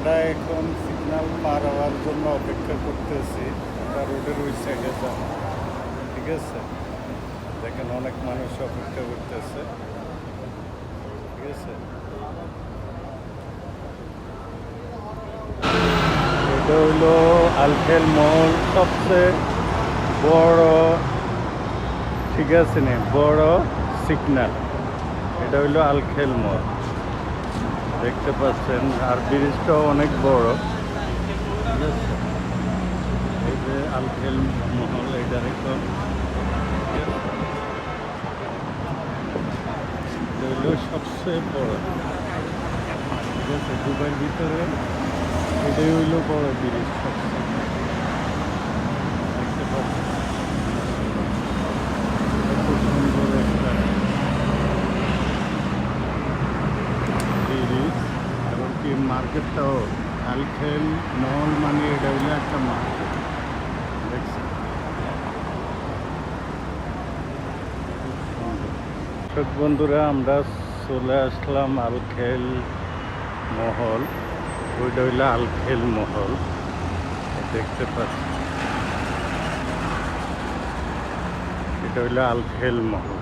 আমরা এখন সিগন্যাল পার হওয়ার জন্য অপেক্ষা করতেছি। আমরা রোডের ওই সাইডে যাব, ঠিক আছে? দেখেন অনেক মানুষ অপেক্ষা করতেছে, ঠিক আছে? এটা হইলো আলখেল মহল সবচেয়ে বড়, ঠিক আছে নে, বড় সিগন্যাল। এটা হইলো আলখেল মহল, দেখতে পাচ্ছেন। আর ব্রিজটাও অনেক বড়, ঠিক আছে? এই যে আলখেল মহল, এটা এখন হইলো সবচেয়ে বড়, ঠিক আছে? দুবাইয়ের ভিতরে এটাই হইলো বড় ব্রিজ সবচেয়ে, দেখতে পাচ্ছেন কত সুন্দর একটা ব্রিজ। এমনকি মার্কেটটাও আলখেল মহল, মানে এটা হইলো একটা মার্কেট, দেখছেন? দর্শক বন্ধুরা, আমরা চলে আসলাম আলখেল মহল। ওইটা হইলো আলখেল মহল, দেখতে পাচ্ছি। এটা হইলো আলখেল মহল।